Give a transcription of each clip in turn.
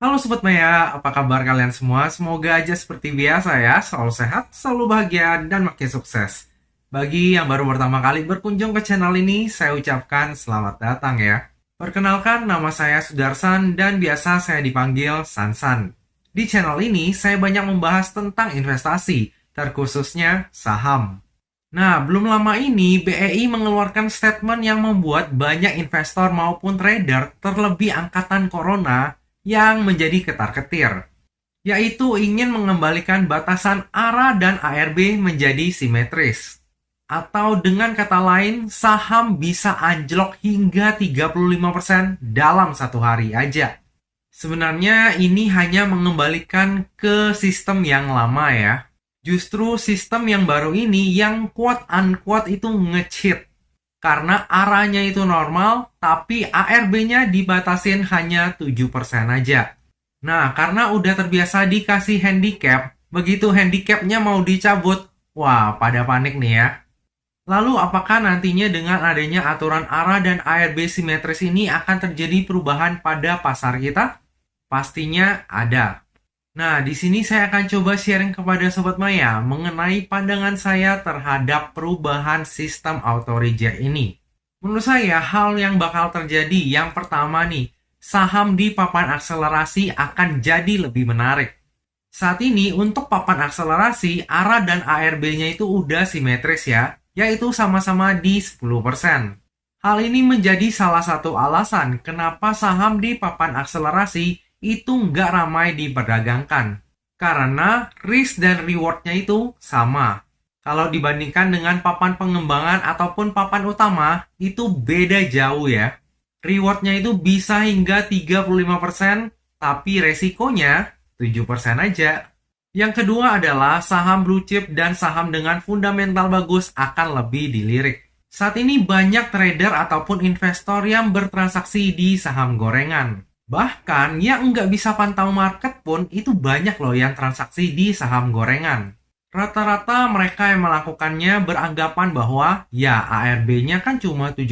Halo Sobat Maya, apa kabar kalian semua? Semoga aja seperti biasa ya, selalu sehat, selalu bahagia, dan makin sukses. Bagi yang baru pertama kali berkunjung ke channel ini, saya ucapkan selamat datang ya. Perkenalkan, nama saya Sudarsan dan biasa saya dipanggil Sansan. Di channel ini, saya banyak membahas tentang investasi, terkhususnya saham. Nah, belum lama ini BEI mengeluarkan statement yang membuat banyak investor maupun trader terlebih angkatan corona yang menjadi ketar-ketir, yaitu ingin mengembalikan batasan ARA dan ARB menjadi simetris. Atau dengan kata lain, saham bisa anjlok hingga 35% dalam satu hari aja. Sebenarnya ini hanya mengembalikan ke sistem yang lama ya. Justru sistem yang baru ini yang quote-unquote itu nge-cheat. Karena arahnya itu normal, tapi ARB-nya dibatasin hanya 7% aja. Nah, karena udah terbiasa dikasih handicap, begitu handicapnya mau dicabut, wah pada panik nih ya. Lalu apakah nantinya dengan adanya aturan ARA dan ARB simetris ini akan terjadi perubahan pada pasar kita? Pastinya ada. Nah, di sini saya akan coba sharing kepada Sobat Maya mengenai pandangan saya terhadap perubahan sistem auto reject ini. Menurut saya, hal yang bakal terjadi yang pertama nih, saham di papan akselerasi akan jadi lebih menarik. Saat ini untuk papan akselerasi, ARA dan ARB-nya itu udah simetris ya, yaitu sama-sama di 10%. Hal ini menjadi salah satu alasan kenapa saham di papan akselerasi itu nggak ramai diperdagangkan. Karena risk dan reward-nya itu sama. Kalau dibandingkan dengan papan pengembangan ataupun papan utama, itu beda jauh ya. Reward-nya itu bisa hingga 35%, tapi resikonya 7% aja. Yang kedua adalah saham blue chip dan saham dengan fundamental bagus akan lebih dilirik. Saat ini banyak trader ataupun investor yang bertransaksi di saham gorengan. Bahkan yang nggak bisa pantau market pun itu banyak loh yang transaksi di saham gorengan. Rata-rata mereka yang melakukannya beranggapan bahwa ya ARB-nya kan cuma 7%,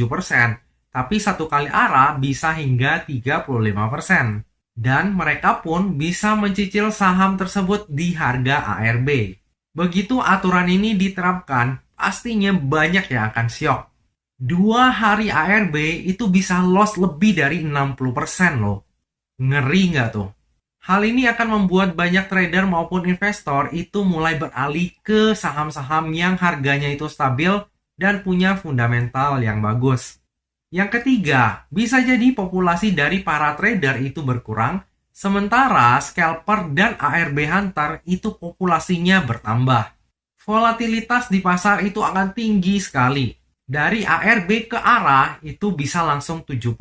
tapi satu kali ARA bisa hingga 35%. Dan mereka pun bisa mencicil saham tersebut di harga ARB. Begitu aturan ini diterapkan, pastinya banyak yang akan syok. 2 hari ARB itu bisa loss lebih dari 60% loh. Ngeri nggak tuh? Hal ini akan membuat banyak trader maupun investor itu mulai beralih ke saham-saham yang harganya itu stabil dan punya fundamental yang bagus. Yang ketiga, bisa jadi populasi dari para trader itu berkurang, sementara scalper dan ARB hunter itu populasinya bertambah. Volatilitas di pasar itu akan tinggi sekali. Dari ARB ke ARA itu bisa langsung 70%.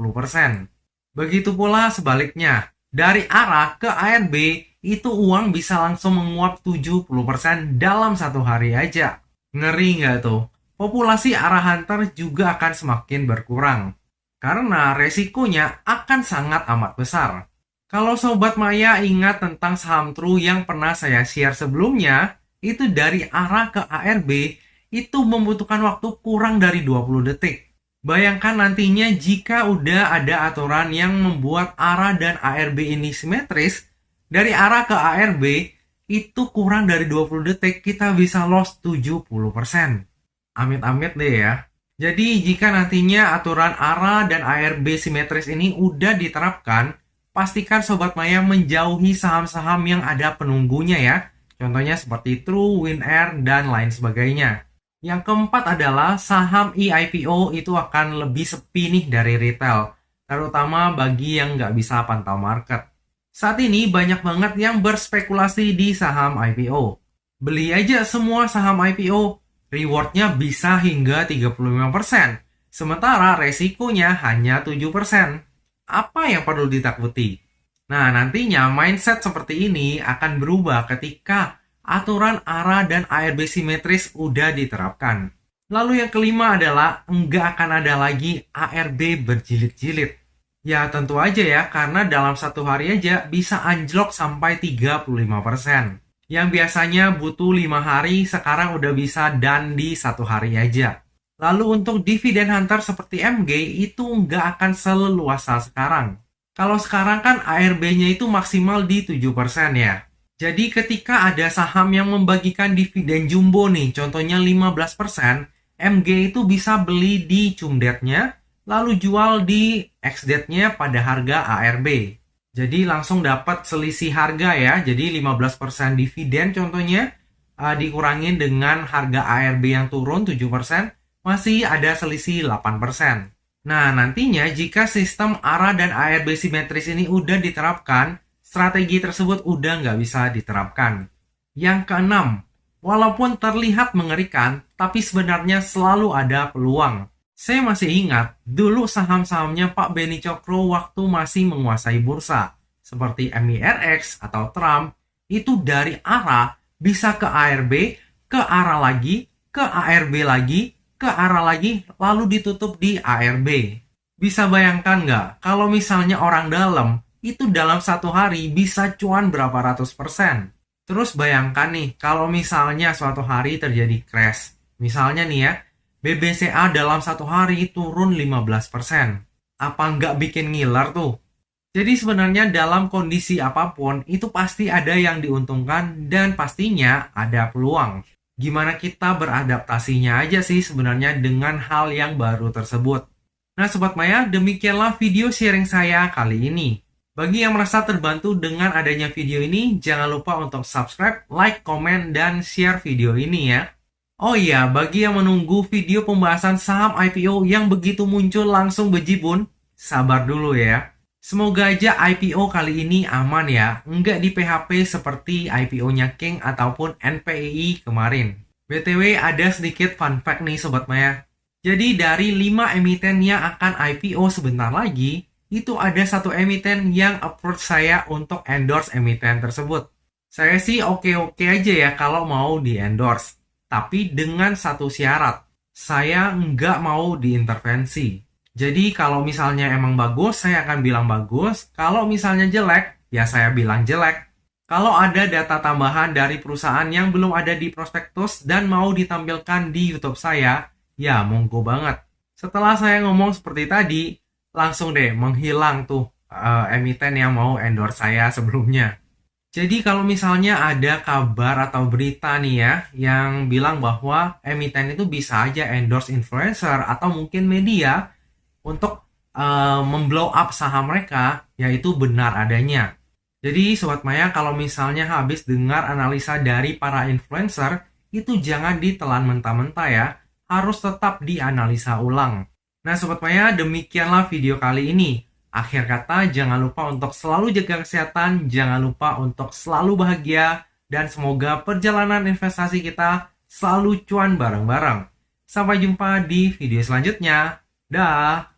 Begitu pula sebaliknya, dari ARA ke ARB itu uang bisa langsung menguap 70% dalam satu hari aja. Ngeri nggak tuh? Populasi ARA hunter juga akan semakin berkurang. Karena resikonya akan sangat amat besar. Kalau Sobat Maya ingat tentang saham true yang pernah saya share sebelumnya, itu dari ARA ke ARB, itu membutuhkan waktu kurang dari 20 detik. Bayangkan nantinya jika udah ada aturan yang membuat ARA dan ARB ini simetris, dari ARA ke ARB, itu kurang dari 20 detik kita bisa loss 70%. Amit-amit deh ya. Jadi jika nantinya aturan ARA dan ARB simetris ini udah diterapkan, pastikan Sobat Maya menjauhi saham-saham yang ada penunggunya ya. Contohnya seperti True, WinAir, dan lain sebagainya. Yang keempat adalah saham eIPO itu akan lebih sepi nih dari retail, terutama bagi yang nggak bisa pantau market. Saat ini banyak banget yang berspekulasi di saham IPO. Beli aja semua saham IPO, rewardnya bisa hingga 35%, sementara resikonya hanya 7%. Apa yang perlu ditakuti? Nah, nantinya mindset seperti ini akan berubah ketika aturan ARA dan ARB simetris udah diterapkan. Lalu yang kelima adalah enggak akan ada lagi ARB berjilid-jilid. Ya tentu aja ya, karena dalam satu hari aja bisa anjlok sampai 35%. Yang biasanya butuh 5 hari, sekarang udah bisa done di satu hari aja. Lalu untuk dividen hunter seperti MG itu nggak akan seleluasa sekarang. Kalau sekarang kan ARB-nya itu maksimal di 7% ya. Jadi ketika ada saham yang membagikan dividen jumbo nih, contohnya 15%, MG itu bisa beli di cumdetnya, lalu jual di ex-date-nya pada harga ARB. Jadi langsung dapat selisih harga ya. Jadi 15% dividen contohnya dikurangin dengan harga ARB yang turun 7%, masih ada selisih 8%. Nah, nantinya jika sistem ARA dan ARB simetris ini udah diterapkan, strategi tersebut udah nggak bisa diterapkan. Yang keenam, walaupun terlihat mengerikan, tapi sebenarnya selalu ada peluang. Saya masih ingat, dulu saham-sahamnya Pak Beni Cokro waktu masih menguasai bursa, seperti MIRX atau Trump, itu dari ARA bisa ke ARB, ke ARA lagi, ke ARB lagi, ke ARA lagi, lalu ditutup di ARB. Bisa bayangkan nggak, kalau misalnya orang dalam, itu dalam satu hari bisa cuan berapa ratus persen. Terus bayangkan nih, kalau misalnya suatu hari terjadi crash. Misalnya nih ya, BBCA dalam satu hari turun 15%. Apa nggak bikin ngiler tuh? Jadi sebenarnya dalam kondisi apapun, itu pasti ada yang diuntungkan dan pastinya ada peluang. Gimana kita beradaptasinya aja sih sebenarnya dengan hal yang baru tersebut. Nah Sobat Maya, demikianlah video sharing saya kali ini. Bagi yang merasa terbantu dengan adanya video ini, jangan lupa untuk subscribe, like, komen, dan share video ini ya. Oh iya, bagi yang menunggu video pembahasan saham IPO yang begitu muncul langsung bejibun, sabar dulu ya. Semoga aja IPO kali ini aman ya, nggak di PHP seperti IPO-nya King ataupun NPEI kemarin. BTW ada sedikit fun fact nih Sobat Maya. Jadi dari 5 emiten yang akan IPO sebentar lagi, itu ada satu emiten yang approach saya untuk endorse emiten tersebut. Saya sih oke-oke aja ya kalau mau di-endorse. Tapi dengan satu syarat, saya nggak mau diintervensi. Jadi kalau misalnya emang bagus, saya akan bilang bagus. Kalau misalnya jelek, ya saya bilang jelek. Kalau ada data tambahan dari perusahaan yang belum ada di prospektus dan mau ditampilkan di YouTube saya, ya monggo banget. Setelah saya ngomong seperti tadi, langsung deh menghilang tuh emiten yang mau endorse saya sebelumnya. Jadi kalau misalnya ada kabar atau berita nih ya, yang bilang bahwa emiten itu bisa aja endorse influencer atau mungkin media untuk memblow up saham mereka, yaitu benar adanya. Jadi Sobat Maya, kalau misalnya habis dengar analisa dari para influencer, itu jangan ditelan mentah-mentah ya, harus tetap dianalisa ulang. Nah Sobat Maya, demikianlah video kali ini. Akhir kata, jangan lupa untuk selalu jaga kesehatan, jangan lupa untuk selalu bahagia, dan semoga perjalanan investasi kita selalu cuan bareng-bareng. Sampai jumpa di video selanjutnya. Dah.